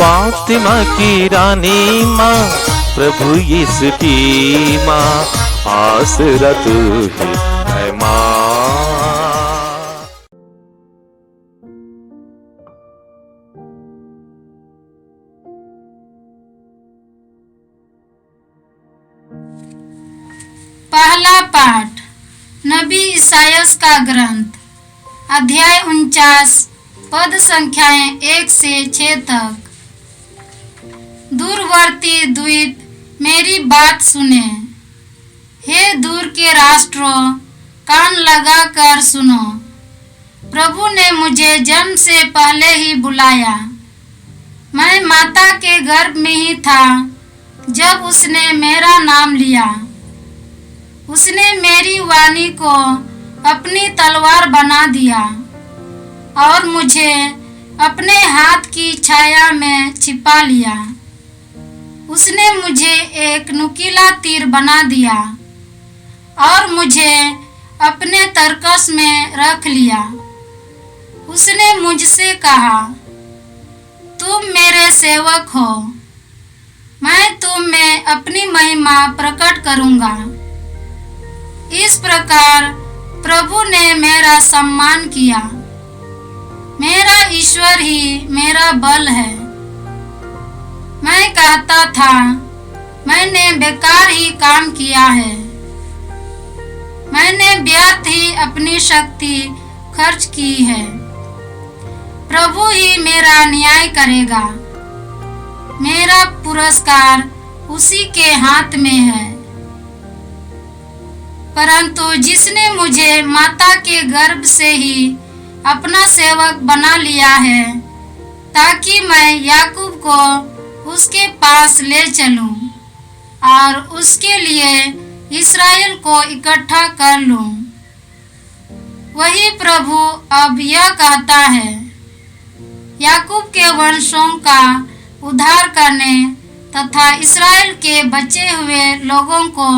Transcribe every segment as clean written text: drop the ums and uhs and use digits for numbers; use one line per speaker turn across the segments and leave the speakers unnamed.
फातिमा की रानी माँ, प्रभु यीशु की माँ, आसरा तू ही है माँ।
पहला पाठ नबी ईसायास का ग्रंथ, अध्याय 49, पद संख्याएं 1 से 6 तक। दूरवर्ती द्वीप मेरी बात सुने, हे दूर के राष्ट्रों कान लगा कर सुनो। प्रभु ने मुझे जन्म से पहले ही बुलाया, मैं माता के गर्भ में ही था जब उसने मेरा नाम लिया। उसने मेरी वाणी को अपनी तलवार बना दिया और मुझे अपने हाथ की छाया में छिपा लिया। उसने मुझे एक नुकीला तीर बना दिया और मुझे अपने तरकस में रख लिया। उसने मुझसे कहा, तुम मेरे सेवक हो, मैं तुम में अपनी महिमा प्रकट करूंगा। इस प्रकार प्रभु ने मेरा सम्मान किया। मेरा ईश्वर ही मेरा बल है। मैं कहता था, मैंने बेकार ही काम किया है, मैंने व्यर्थ ही अपनी शक्ति खर्च की है। प्रभु ही मेरा न्याय करेगा, मेरा पुरस्कार उसी के हाथ में है। परंतु जिसने मुझे माता के गर्भ से ही अपना सेवक बना लिया है, ताकि मैं याकूब को उसके पास ले चलूं और उसके लिए इस्राएल को इकट्ठा कर लूं, वही प्रभु अब यह कहता है, याकूब के वंशों का उद्धार करने तथा इस्राएल के बचे हुए लोगों को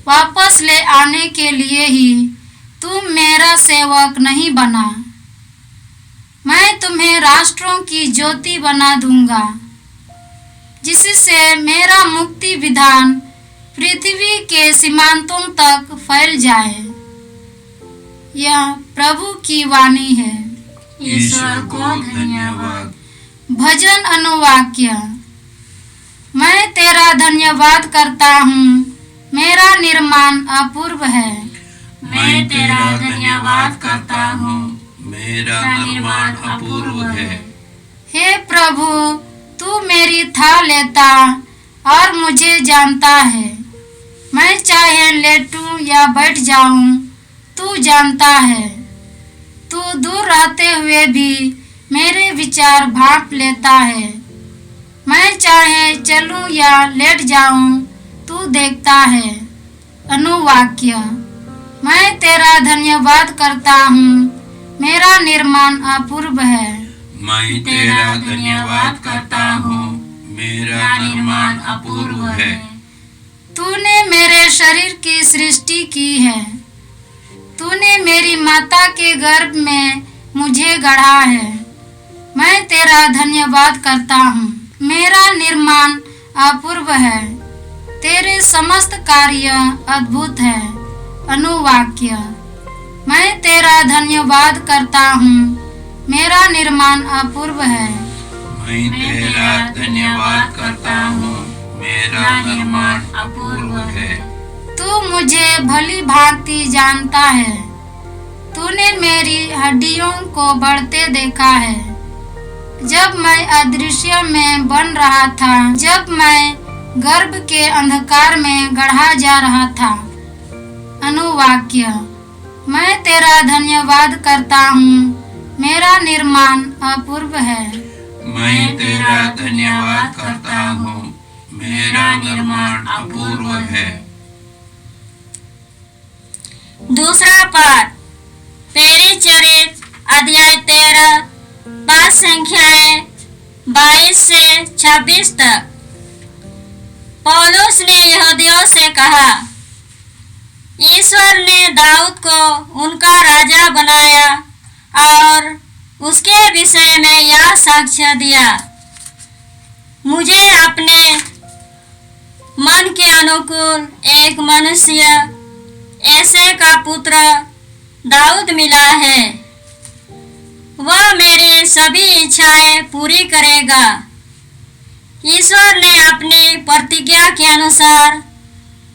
वापस ले आने के लिए ही तुम मेरा सेवक नहीं बना। मैं तुम्हें राष्ट्रों की ज्योति बना दूंगा, जिससे मेरा मुक्ति विधान पृथ्वी के सीमांतों तक फैल जाए। यह प्रभु की वाणी है।
ईश्वर को धन्यवाद।
भजन अनुवाक्य। मैं तेरा धन्यवाद करता हूँ, मेरा निर्माण अपूर्व है।
मैं तेरा धन्यवाद करता हूँ, मेरा निर्माण अपूर्व है।
हे प्रभु, तू मेरी था लेता और मुझे जानता है। मैं चाहे लेटूं या बैठ जाऊं, तू जानता है। तू दूर रहते हुए भी मेरे विचार भांप लेता है। मैं चाहे चलूं या लेट जाऊं, तू देखता है। अनुवाक्य। मैं तेरा धन्यवाद करता हूँ, मेरा निर्माण अपूर्व है।
मैं तेरा धन्यवाद करता हूँ, मेरा निर्माण अपूर्व है।
तूने मेरे शरीर की सृष्टि की है, तूने मेरी माता के गर्भ में मुझे गढ़ा है। मैं तेरा धन्यवाद करता हूँ, मेरा निर्माण अपूर्व है। तेरे समस्त कार्य अद्भुत है। अनुवाक्य। मैं तेरा धन्यवाद करता हूँ, मेरा निर्माण अपूर्व है।
मैं तेरा धन्यवाद करता हूँ, मेरा निर्माण अपूर्व है।
तू मुझे भली भांति जानता है, तूने मेरी हड्डियों को बढ़ते देखा है। जब मैं अदृश्य में बन रहा था, जब मैं गर्भ के अंधकार में गढ़ा जा रहा था। अनुवाक्य। मैं तेरा धन्यवाद करता हूँ, मेरा निर्माण अपूर्व है।
मैं तेरा धन्यवाद करता हूँ, मेरा निर्माण अपूर्व है।
दूसरा पाठ तेरे चरित्र अध्याय 13 पद संख्याएं 22 से 26 तक। पौलुस ने यहूदियों से कहा, ईश्वर ने दाऊद को उनका राजा बनाया और उसके विषय में यह साक्ष्य दिया, मुझे अपने मन के अनुकूल एक मनुष्य ऐसे का पुत्र दाऊद मिला है। वह मेरी सभी इच्छाएं पूरी करेगा। ईश्वर ने अपनी प्रतिज्ञा के अनुसार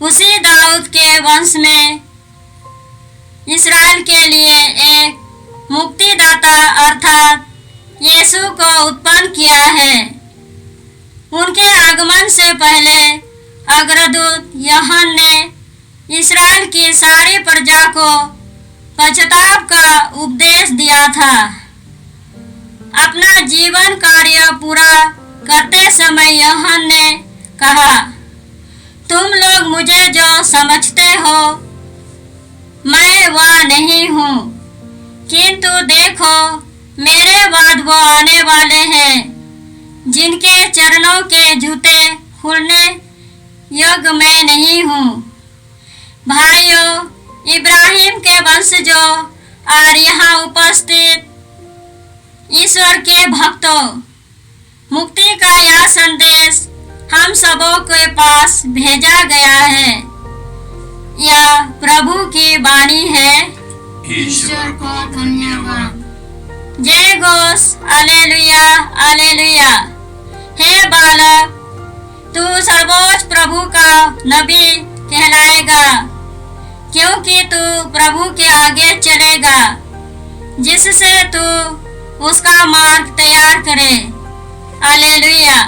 उसी दाऊद के वंश में इस्राएल के लिए एक मुक्तिदाता अर्थात यीशु को उत्पन्न किया है। उनके आगमन से पहले अग्रदूत यूहन्ना ने इस्राएल की सारी प्रजा को पश्चाताप का उपदेश दिया था। अपना जीवन कार्य पूरा करते समय यूहन्ना ने कहा, तुम लोग मुझे जो समझते हो मैं वह नहीं हूँ, किंतु देखो मेरे बाद वो आने वाले हैं जिनके चरणों के जूते खुलने योग्य मैं नहीं हूँ। भाइयों, इब्राहिम के वंशजों और यहाँ उपस्थित ईश्वर के भक्तों, मुक्ति का यह संदेश हम सबों के पास भेजा गया है। यह प्रभु की वाणी है।
ईश्वर को धन्यवाद।
जय घोष, हालेलुया हालेलुया। हे बालक, तू सर्वोच्च प्रभु का नबी कहलाएगा, क्योंकि तू प्रभु के आगे चलेगा, जिससे तू उसका मार्ग तैयार करे। हालेलुया।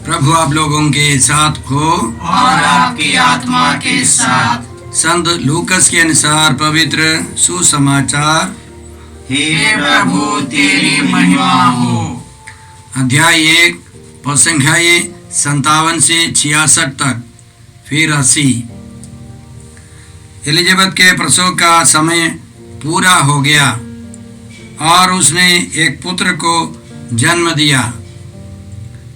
प्रभु आप लोगों के साथ हो
और आपकी आत्मा के साथ।
संत लूकस के अनुसार पवित्र सुसमाचार।
हे प्रभु तेरी महिमा हो।
अध्याय 1 पद संख्याएं 57 से 66 तक, फिर 80। एलिजाबेथ के प्रसव का समय पूरा हो गया और उसने एक पुत्र को जन्म दिया।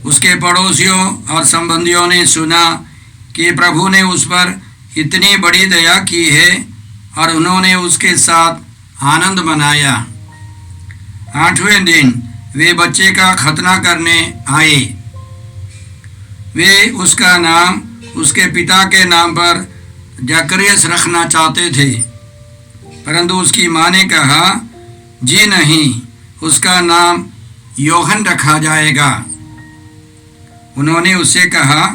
उसके पड़ोसियों और संबंधियों ने सुना कि प्रभु ने उस पर इतनी बड़ी दया की है और उन्होंने उसके साथ आनंद मनाया। 8वें दिन वे बच्चे का खतना करने आए। वे उसका नाम उसके पिता के नाम पर जकरियस रखना चाहते थे, परंतु उसकी माँ ने कहा, जी नहीं, उसका नाम यूहन्ना रखा जाएगा। उन्होंने उससे कहा,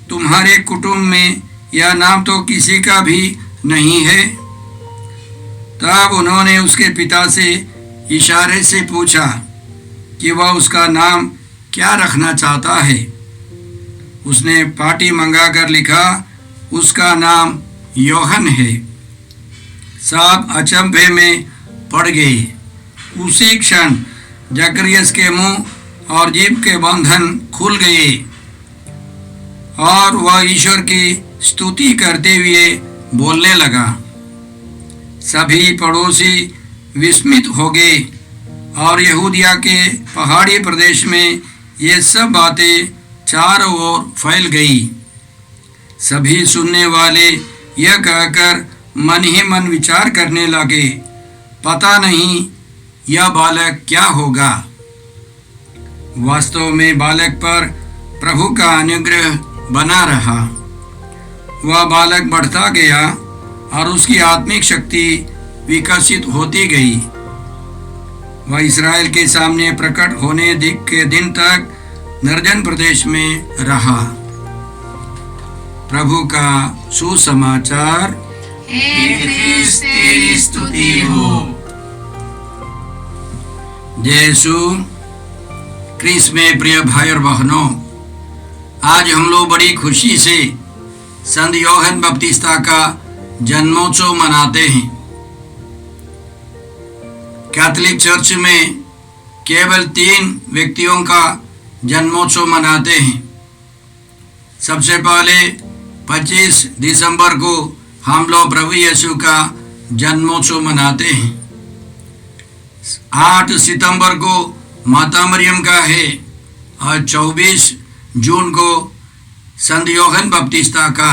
तुम्हारे कुटुंब में यह नाम तो किसी का भी नहीं है। तब उन्होंने उसके पिता से इशारे से पूछा कि वह उसका नाम क्या रखना चाहता है। उसने पाटी मंगाकर लिखा, उसका नाम यूहन्ना है। सब अचंभे में पड़ गए। उसी क्षण जकरियस के मुंह और जीभ के बंधन खुल गए और वह ईश्वर की स्तुति करते हुए बोलने लगा। सभी पड़ोसी विस्मित हो गए और यहूदिया के पहाड़ी प्रदेश में ये सब बातें चारों ओर फैल गई। सभी सुनने वाले यह कहकर मन ही मन विचार करने लगे, पता नहीं यह बालक क्या होगा। वास्तव में बालक पर प्रभु का अनुग्रह बना रहा। वह बालक बढ़ता गया और उसकी आत्मिक शक्ति विकसित होती गई। वह इस्राएल के सामने प्रकट होने के दिन तक निर्जन प्रदेश में रहा। प्रभु का सुसमाचार।
हे क्रिस्त तेरी स्तुति हो।
यीशु क्रिस्त में प्रिय भाई और बहनों, आज हम लोग बड़ी खुशी से संत यूहन्ना बपतिस्ता का जन्मोत्सव मनाते हैं। कैथोलिक चर्च में केवल 3 व्यक्तियों का जन्मोत्सव मनाते हैं। सबसे पहले 25 दिसंबर को हम लोग प्रभु यीशु का जन्मोत्सव मनाते हैं। 8 सितंबर को माता मरियम का है और 24 जून को संत यूहन्ना बपतिस्ता का।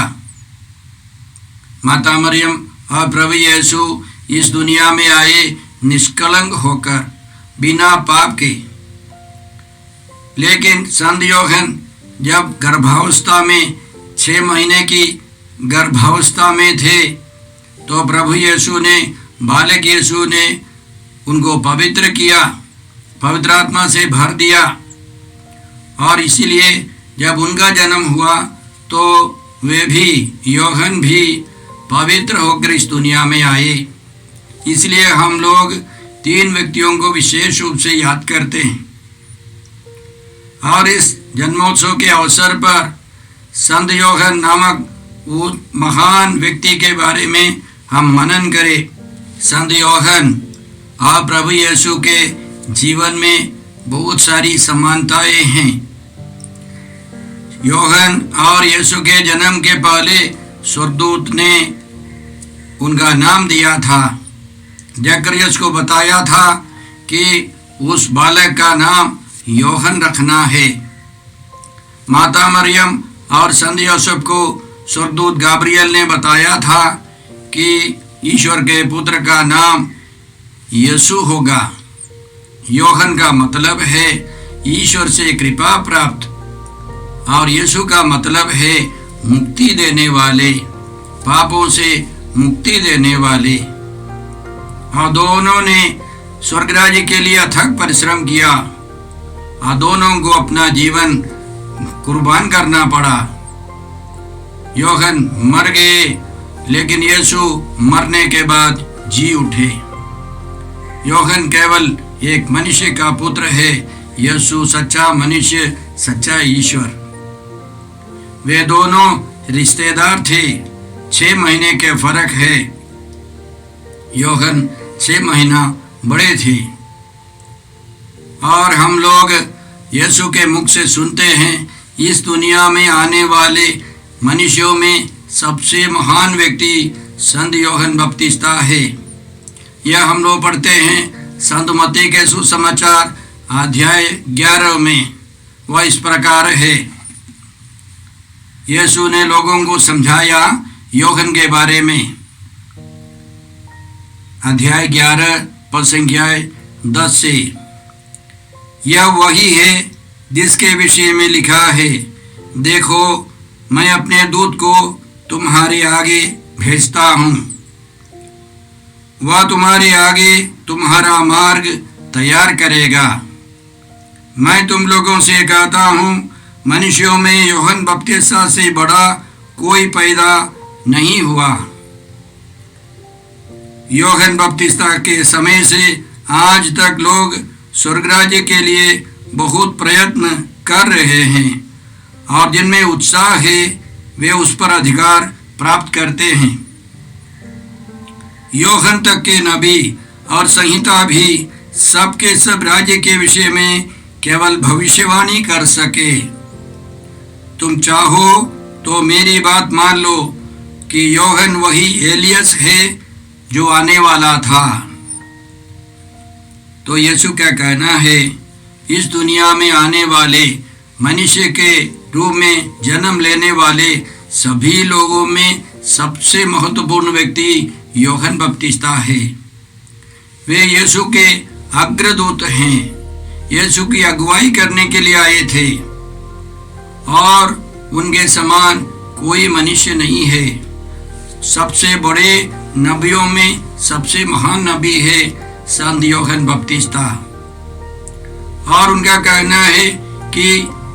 माता मरियम और प्रभु यीशु इस दुनिया में आए निष्कलंक होकर, बिना पाप के, लेकिन संत यूहन्ना जब गर्भावस्था में 6 महीने की गर्भावस्था में थे तो प्रभु यीशु ने, बालक यीशु ने उनको पवित्र किया, पवित्र आत्मा से भर दिया। और इसीलिए जब उनका जन्म हुआ तो वे भी, यूहन्ना भी पवित्र होकर इस दुनिया में आए। इसलिए हम लोग 3 व्यक्तियों को विशेष रूप से याद करते हैं। और इस जन्मोत्सव के अवसर पर संत यूहन्ना नामक वो महान व्यक्ति के बारे में हम मनन करें। संत यूहन्ना और प्रभु यीशु के जीवन में बहुत सारी समानताएं हैं। यूहन्ना और यीशु के जन्म के पहले स्वर्गदूत ने उनका नाम दिया था। जकरिया को बताया था कि उस बालक का नाम यूहन्ना रखना है। माता मरियम और संत यूसुफ को स्वर्गदूत गाब्रियल ने बताया था कि ईश्वर के पुत्र का नाम यीशु होगा। यूहन्ना का मतलब है ईश्वर से कृपा प्राप्त और यीशु का मतलब है मुक्ति देने वाले, पापों से मुक्ति देने वाले। और दोनों ने स्वर्ग राज्य के लिए अथक परिश्रम किया और दोनों को अपना जीवन कुर्बान करना पड़ा। यूहन्ना मर गए लेकिन यीशु मरने के बाद जी उठे। यूहन्ना केवल एक मनुष्य का पुत्र है, यीशु सच्चा मनुष्य, सच्चा ईश्वर। वे दोनों रिश्तेदार थे। 6 महीने के फर्क है। यूहन्ना 6 महीना बड़े थे। और हम लोग यीशु के मुख से सुनते हैं इस दुनिया में आने वाले मनुष्यों में सबसे महान व्यक्ति संत यूहन्ना बपतिस्ता है। यह हम लोग पढ़ते हैं संत मत्ती के सुसमाचार अध्याय 11 में। वह इस प्रकार है। यीशु ने लोगों को समझाया यूहन्ना के बारे में। अध्याय 11 पद संख्या 10 से, यह वही है जिसके विषय में लिखा है, देखो मैं अपने दूत को तुम्हारे आगे भेजता हूँ, वह तुम्हारे आगे तुम्हारा मार्ग तैयार करेगा। मैं तुम लोगों से कहता हूँ, मनुष्यों में यूहन्ना बपतिस्ता से बड़ा कोई पैदा नहीं हुआ। यूहन्ना बपतिस्ता के समय से आज तक लोग स्वर्ग राज्य के लिए बहुत प्रयत्न कर रहे हैं और जिनमें उत्साह है वे उस पर अधिकार प्राप्त करते हैं। यूहन्ना तक के नबी और संहिता भी सबके सब राज्य के विषय में केवल भविष्यवाणी कर सके। तुम चाहो तो मेरी बात मान लो कि यूहन्ना वही एलियस है जो आने वाला था। तो यीशु क्या कहना है, इस दुनिया में आने वाले मनुष्य के रूप में जन्म लेने वाले सभी लोगों में सबसे महत्वपूर्ण व्यक्ति यूहन्ना बपतिस्ता है। वे यीशु के अग्रदूत हैं, यीशु की अगुवाई करने के लिए आए थे और उनके समान कोई मनुष्य नहीं है। सबसे बड़े नबियों में सबसे महान नबी है संत यूहन्ना बपतिस्ता। और उनका कहना है कि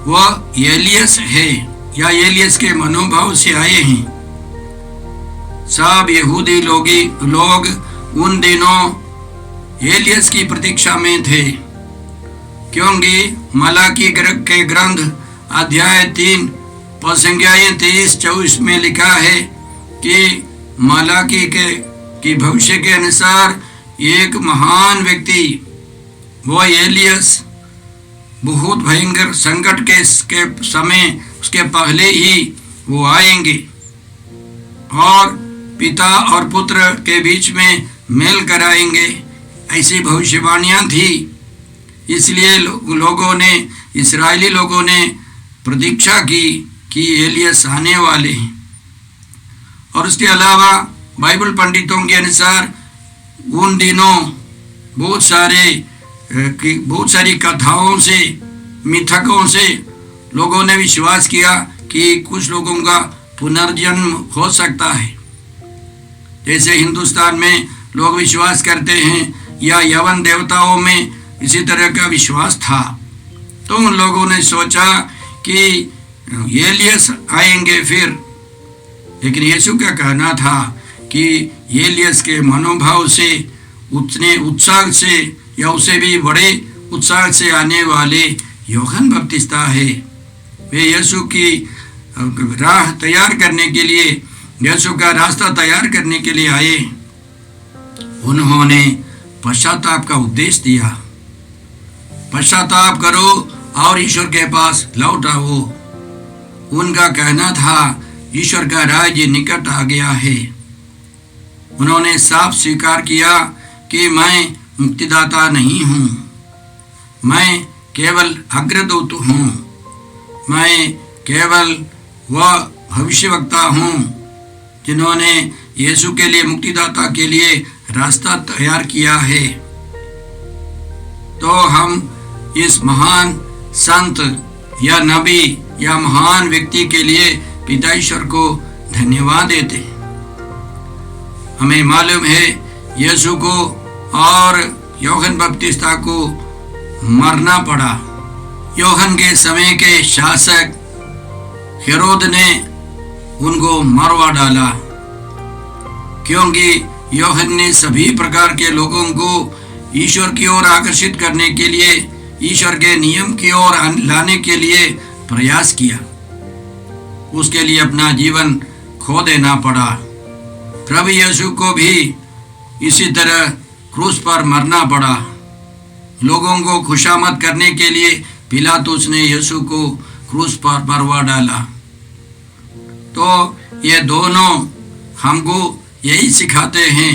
वह एलियस है या एलियस के मनोभाव से आए हैं। सब यहूदी लोग उन दिनों एलियस की प्रतीक्षा में थे, क्योंकि मलाकी के ग्रंथ अध्याय 3 पद संख्या 23-24 में लिखा है कि मलाकी की भविष्य के अनुसार एक महान व्यक्ति वो एलियस बहुत भयंकर संकट के समय उसके पहले ही वो आएंगे और पिता और पुत्र के बीच में मेल कराएंगे। ऐसी भविष्यवाणियां थी। इसलिए लोगों ने, इस्राएली लोगों ने प्रतीक्षा की कि एलियस आने वाले हैं। और उसके अलावा बाइबल पंडितों के अनुसार उन दिनों बहुत सारी कथाओं से मिथकों से लोगों ने विश्वास किया कि कुछ लोगों का पुनर्जन्म हो सकता है। जैसे हिंदुस्तान में लोग विश्वास करते हैं, या यवन देवताओं में इसी तरह का विश्वास था। तो उन लोगों ने सोचा कि एलियस आएंगे फिर। लेकिन यीशु का कहना था कि एलियस के मनोभाव से, उतने उत्साह से या उसे भी बड़े उत्साह से आने वाले यूहन्ना बपतिस्ता है। वे यीशु की राह तैयार करने के लिए, यीशु का रास्ता तैयार करने के लिए आए। उन्होंने पश्चाताप का उपदेश दिया। पश्चाताप करो और ईश्वर के पास लौट आओ। उनका कहना था ईश्वर का राज्य निकट आ गया है। उन्होंने साफ स्वीकार किया कि मैं मुक्तिदाता नहीं हूँ, मैं केवल अग्रदूत हूँ, मैं केवल वह भविष्यवक्ता हूँ जिन्होंने यीशु के लिए, मुक्तिदाता के लिए रास्ता तैयार किया है। तो हम इस महान संत या नबी या महान व्यक्ति के लिए पिता ईश्वर को धन्यवाद देते हैं। हमें मालूम है यीशु को और यूहन्ना बपतिस्ता को मरना पड़ा। यूहन्ना के समय के शासक हेरोद ने उनको मरवा डाला, क्योंकि यूहन्ना ने सभी प्रकार के लोगों को ईश्वर की ओर आकर्षित करने के लिए, ईश्वर के नियम की ओर लाने के लिए प्रयास किया। उसके लिए अपना जीवन खो देना पड़ा। प्रभु यीशु को भी इसी तरह क्रूस पर मरना पड़ा। लोगों को खुशामद करने के लिए पिलातुस ने यीशु को क्रूस पर मरवा डाला। तो ये दोनों हमको यही सिखाते हैं,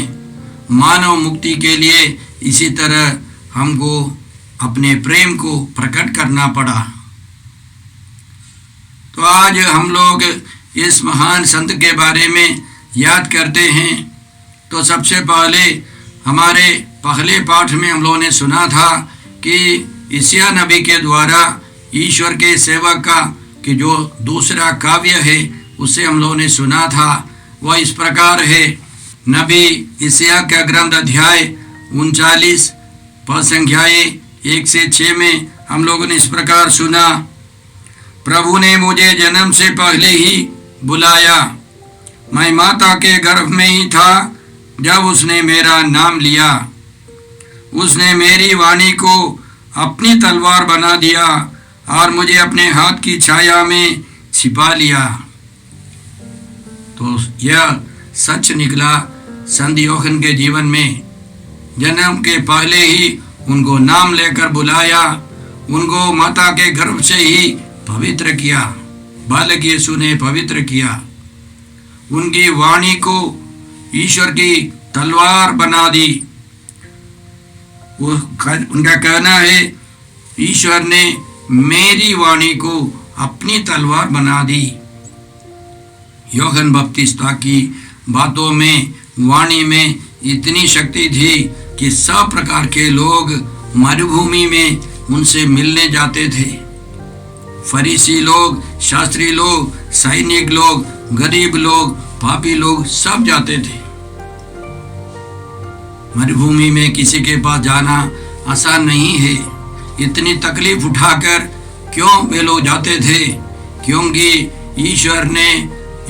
मानव मुक्ति के लिए इसी तरह हमको अपने प्रेम को प्रकट करना पड़ा। तो आज हम लोग इस महान संत के बारे में याद करते हैं। तो सबसे पहले हमारे पहले पाठ में हम लोगों ने सुना था कि यशायाह नबी के द्वारा ईश्वर के सेवक का कि जो दूसरा काव्य है उसे हम लोगों ने सुना था। वह इस प्रकार है। नबी यशायाह का ग्रंथ अध्याय 39 पद संख्याएं 1 से 6 में हम लोगों ने इस प्रकार सुना। प्रभु ने मुझे जन्म से पहले ही बुलाया, मैं माता के गर्भ में ही था जब उसने मेरा नाम लिया। उसने मेरी वाणी को अपनी तलवार बना दिया और मुझे अपने हाथ की छाया में छिपा लिया। तो यह सच निकला संत यूहन्ना के जीवन में। जन्म के पहले ही उनको नाम लेकर बुलाया, उनको माता के गर्भ से ही पवित्र किया। बालक यीशु ने पवित्र किया। उनकी वाणी को ईश्वर की तलवार बना दी। उनका कहना है ईश्वर ने मेरी वाणी को अपनी तलवार बना दी। यूहन्ना बपतिस्ता की बातों में, वाणी में इतनी शक्ति थी कि सब प्रकार के लोग मरुभूमि में उनसे मिलने जाते थे। फरीसी लोग, शास्त्री लोग, सैनिक लोग, गरीब लोग, पापी लोग सब जाते थे। मरुभूमि में किसी के पास जाना आसान नहीं है। इतनी तकलीफ उठाकर क्यों वे लोग जाते थे? क्योंकि ईश्वर ने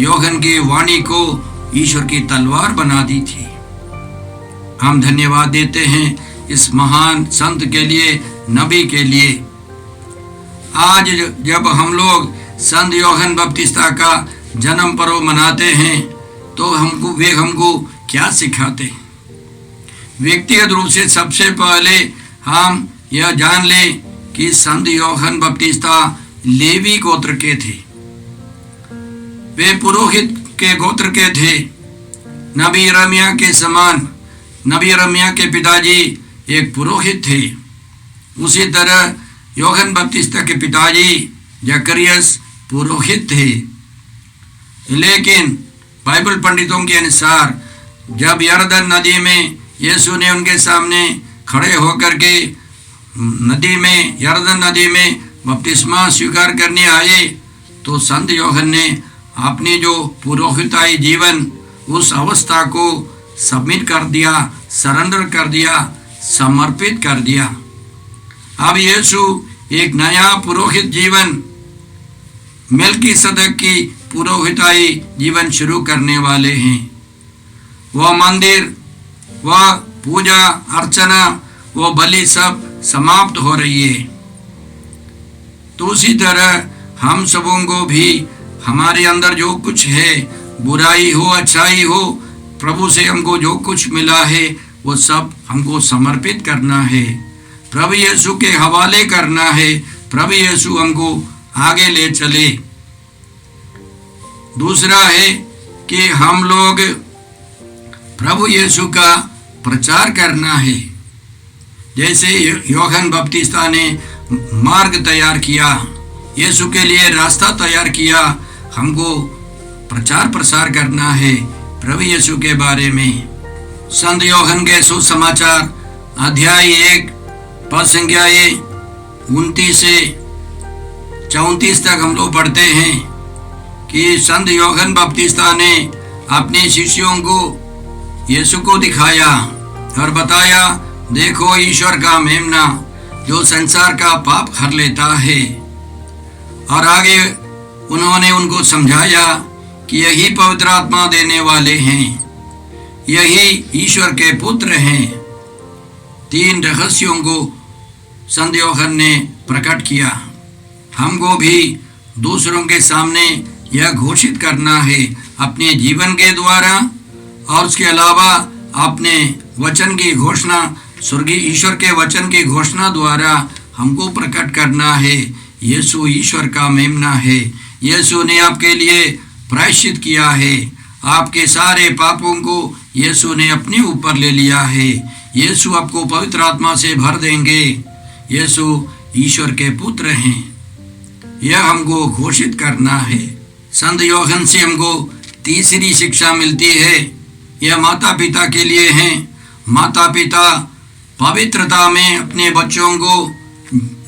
यूहन्ना की वाणी को ईश्वर की तलवार बना दी थी। हम धन्यवाद देते हैं इस महान संत के लिए, नबी के लिए। आज जब हम लोग संत यूहन्ना बपतिस्ता का जन्म पर्व मनाते हैं तो हमको क्या सिखाते हैं? व्यक्तिगत रूप से सबसे पहले हम यह जान लें कि संत यूहन्ना बपतिस्ता लेवी गोत्र के थे। वे पुरोहित के गोत्र के थे। नबी यिर्मयाह के समान। नबी यिर्मयाह के पिताजी एक पुरोहित थे। उसी तरह यूहन्ना बपतिस्ता के पिताजी जकरियस पुरोहित थे। लेकिन बाइबल पंडितों के अनुसार जब यरदन नदी में यीशु ने उनके सामने खड़े होकर के यरदन नदी में बपतिस्मा स्वीकार करने आए तो संत यूहन्ना ने अपनी जो पुरोहिताई जीवन उस अवस्था को सबमिट कर दिया, सरेंडर कर दिया, समर्पित कर दिया। अब यीशु एक नया पुरोहित जीवन, मेल्कीसदक की पुरोहिताई जीवन शुरू करने वाले हैं। वह मंदिर, वह पूजा अर्चना, वो बलि सब समाप्त हो रही है। तो उसी तरह हम सबों को भी हमारे अंदर जो कुछ है, बुराई हो अच्छाई हो, प्रभु से हमको जो कुछ मिला है वो सब हमको समर्पित करना है, प्रभु यीशु के हवाले करना है। प्रभु यीशु हमको आगे ले चले। दूसरा है कि हम लोग प्रभु यीशु का प्रचार करना है। जैसे यूहन्ना बपतिस्ता ने मार्ग तैयार किया, यीशु के लिए रास्ता तैयार किया, हमको प्रचार प्रसार करना है प्रभु यीशु के बारे में। संत यूहन्ना के सुसमाचार अध्याय 1 पद संख्या 29 से 34 तक हम लोग पढ़ते हैं कि संत यूहन्ना बपतिस्ता ने अपने शिष्यों को यीशु को दिखाया और बताया, देखो ईश्वर का मेमना जो संसार का पाप हर लेता है। और आगे उन्होंने उनको समझाया कि यही पवित्र आत्मा देने वाले हैं, यही ईश्वर के पुत्र हैं। 3 रहस्यों को संत यूहन्ना ने प्रकट किया। हमको भी दूसरों के सामने यह घोषित करना है अपने जीवन के द्वारा, और उसके अलावा अपने वचन की घोषणा, स्वर्गीय ईश्वर के वचन की घोषणा द्वारा हमको प्रकट करना है। यीशु ईश्वर का मेमना है। यीशु ने आपके लिए प्रायश्चित किया है। आपके सारे पापों को यीशु ने अपने ऊपर ले लिया है। यीशु आपको पवित्र आत्मा से भर देंगे। यीशु ईश्वर के पुत्र हैं, यह हमको घोषित करना है। संत यूहन्ना से हमको तीसरी शिक्षा मिलती है, यह माता पिता के लिए है। माता पिता पवित्रता में अपने बच्चों को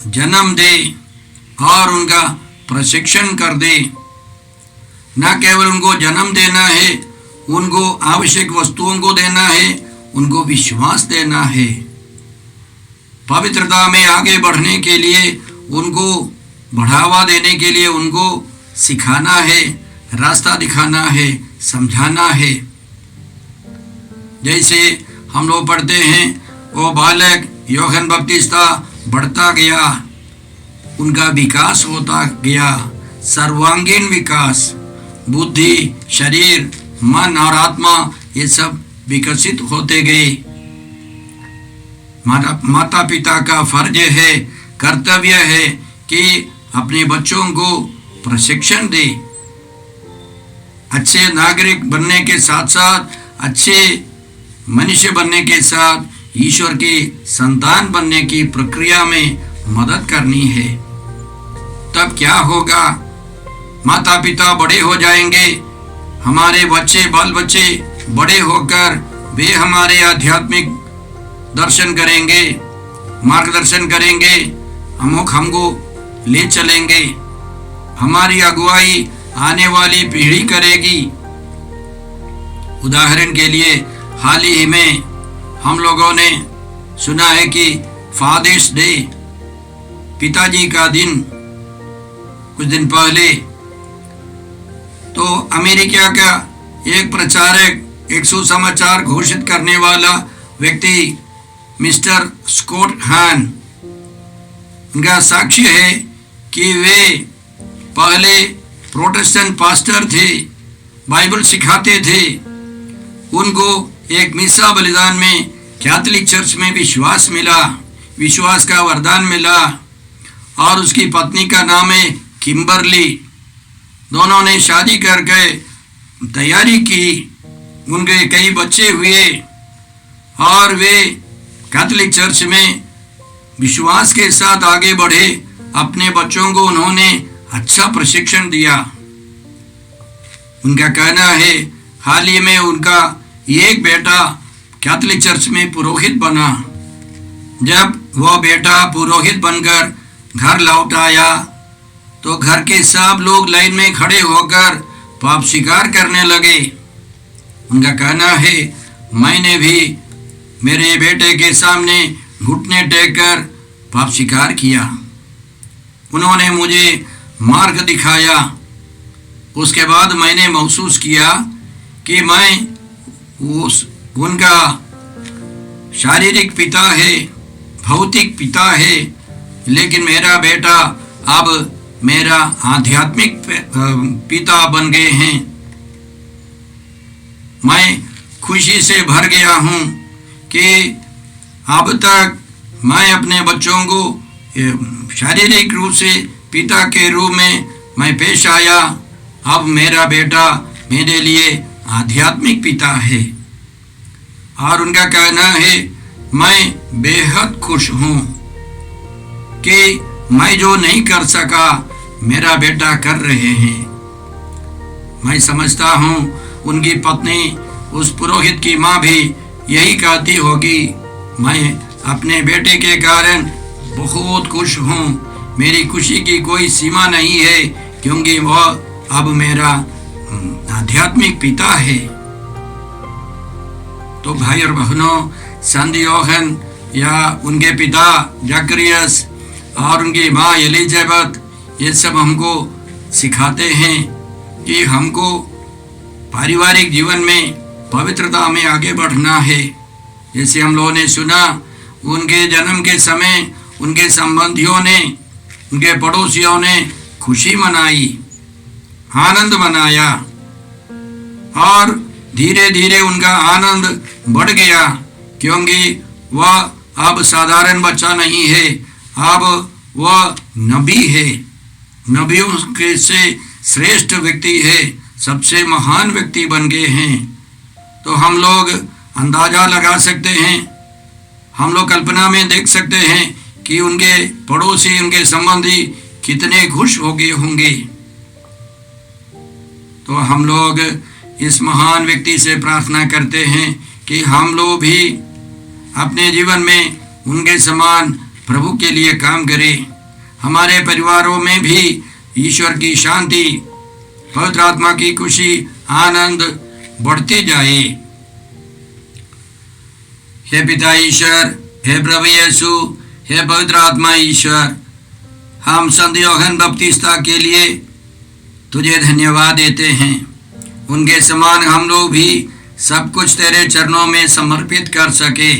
जन्म दे और उनका प्रशिक्षण कर दे। न केवल उनको जन्म देना है, उनको आवश्यक वस्तुओं को देना है, उनको विश्वास देना है। पवित्रता में आगे बढ़ने के लिए उनको बढ़ावा देने के लिए उनको सिखाना है, रास्ता दिखाना है, समझाना है। जैसे हम लोग पढ़ते हैं, वो बालक यूहन्ना बपतिस्ता बढ़ता गया, उनका विकास होता गया, सर्वांगीण विकास, बुद्धि, शरीर, मन और आत्मा ये सब विकसित होते गए। माता पिता का फर्ज है, कर्तव्य है कि अपने बच्चों को प्रशिक्षण दे। अच्छे नागरिक बनने के साथ साथ, अच्छे मनुष्य बनने के साथ, ईश्वर की संतान बनने की प्रक्रिया में मदद करनी है। तब क्या होगा? माता पिता बड़े हो जाएंगे, हमारे बच्चे, बाल बच्चे बड़े होकर वे हमारे आध्यात्मिक दर्शन करेंगे, मार्गदर्शन करेंगे, हमको ले चलेंगे। हमारी अगुवाई आने वाली पीढ़ी करेगी। उदाहरण के लिए हाल ही में हम लोगों ने सुना है कि फादर्स डे, पिताजी का दिन, कुछ दिन पहले तो अमेरिका का एक प्रचारक, एक सुसमाचार घोषित करने वाला व्यक्ति मिस्टर स्कॉट हान, उनका साक्ष्य है कि वे पहले प्रोटेस्टेंट पास्टर थे, बाइबल सिखाते थे। उनको एक मिसा बलिदान में कैथोलिक चर्च में विश्वास मिला, विश्वास का वरदान मिला, और उसकी पत्नी का नाम है किम्बरली। दोनों ने शादी करके तैयारी की, उनके कई बच्चे हुए और वे कैथोलिक चर्च में विश्वास के साथ आगे बढ़े। अपने बच्चों को उन्होंने अच्छा प्रशिक्षण दिया। उनका कहना है हाल ही में उनका एक बेटा कैथोलिक चर्च में पुरोहित बना। जब वह बेटा पुरोहित बनकर घर लौट आया तो घर के सब लोग लाइन में खड़े होकर पाप स्वीकार करने लगे। उनका कहना है, मैंने भी मेरे बेटे के सामने घुटने टेक कर पाप स्वीकार किया। उन्होंने मुझे मार्ग दिखाया। उसके बाद मैंने महसूस किया कि मैं उनका शारीरिक पिता है, भौतिक पिता है, लेकिन मेरा बेटा अब मेरा आध्यात्मिक पिता बन गए हैं। मैं खुशी से भर गया हूँ कि अब तक मैं अपने बच्चों को शारीरिक रूप से पिता के रूप में मैं पेश आया। अब मेरा बेटा मेरे लिए आध्यात्मिक पिता है। और उनका कहना है, मैं बेहद खुश हूँ कि मैं जो नहीं कर सका मेरा बेटा कर रहे हैं। मैं समझता हूँ उनकी पत्नी, उस पुरोहित की माँ भी यही कहती होगी, मैं अपने बेटे के कारण बहुत खुश हूँ। मेरी खुशी की कोई सीमा नहीं है, क्योंकि वह अब मेरा आध्यात्मिक पिता है। तो भाई और बहनों, संत योहन या उनके पिता जकरियस और उनकी माँ एलिजाबेथ, ये सब हमको सिखाते हैं कि हमको पारिवारिक जीवन में पवित्रता में आगे बढ़ना है। जैसे हम लोगों ने सुना, उनके जन्म के समय उनके संबंधियों ने, उनके पड़ोसियों ने खुशी मनाई, आनंद मनाया, और धीरे धीरे उनका आनंद बढ़ गया, क्योंकि वह अब साधारण बच्चा नहीं है, अब वह नबी है, नबियों के से श्रेष्ठ व्यक्ति है, सबसे महान व्यक्ति बन गए हैं। तो हम लोग अंदाजा लगा सकते हैं, हम लोग कल्पना में देख सकते हैं कि उनके पड़ोसी, उनके संबंधी कितने खुश हो गए होंगे। तो हम लोग इस महान व्यक्ति से प्रार्थना करते हैं कि हम लोग भी अपने जीवन में उनके समान प्रभु के लिए काम करें। हमारे परिवारों में भी ईश्वर की शांति, पवित्र आत्मा की खुशी, आनंद बढ़ती जाए। हे पिता ईश्वर, हे प्रभु यीशु, हे पवित्र आत्मा ईश्वर, हम संत योहन बपतिस्ता के लिए तुझे धन्यवाद देते हैं। उनके समान हम लोग भी सब कुछ तेरे चरणों में समर्पित कर सके।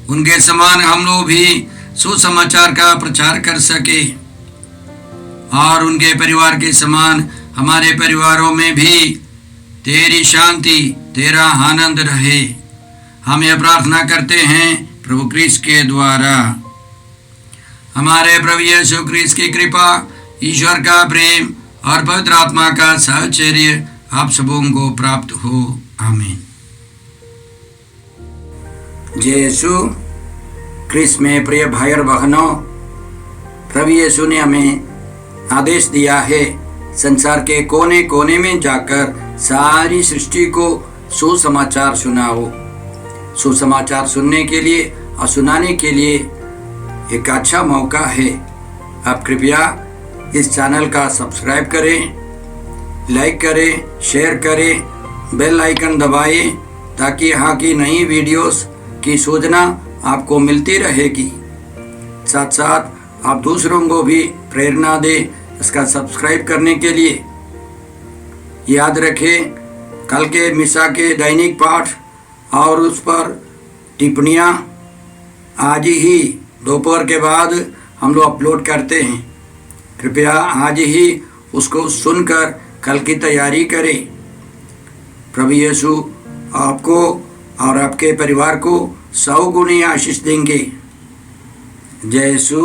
उनके समान हम लोग भी सुसमाचार का प्रचार कर सके, और उनके परिवार के समान हमारे परिवारों में भी तेरी शांति, तेरा आनंद रहे। हम यह प्रार्थना करते हैं प्रभु क्रिस्त के द्वारा। हमारे प्रभु यीशु क्रिस्त की कृपा, ईश्वर का प्रेम और पवित्र आत्मा का साहचर्य आप सबों को प्राप्त हो। आमीन। जय यीशु क्रिस्त में प्रिय भाई और बहनों, प्रभु यीशु ने हमें आदेश दिया है, संसार के कोने कोने में जाकर सारी सृष्टि को सुसमाचार सुनाओ। सुसमाचार सुनने के लिए और सुनाने के लिए एक अच्छा मौका है। आप कृपया इस चैनल का सब्सक्राइब करें, लाइक करें, शेयर करें, बेल आइकन दबाएं, ताकि यहाँ की नई वीडियोस की सूचना आपको मिलती रहेगी। साथ साथ आप दूसरों को भी प्रेरणा दें इसका सब्सक्राइब करने के लिए। याद रखें, कल के मिसा के दैनिक पाठ और उस पर टिप्पणियाँ आज ही दोपहर के बाद हम लोग अपलोड करते हैं। कृपया आज ही उसको सुनकर कल की तैयारी करें। प्रभु यीशु आपको और आपके परिवार को 100 गुनी आशीष देंगे। जय यीशु।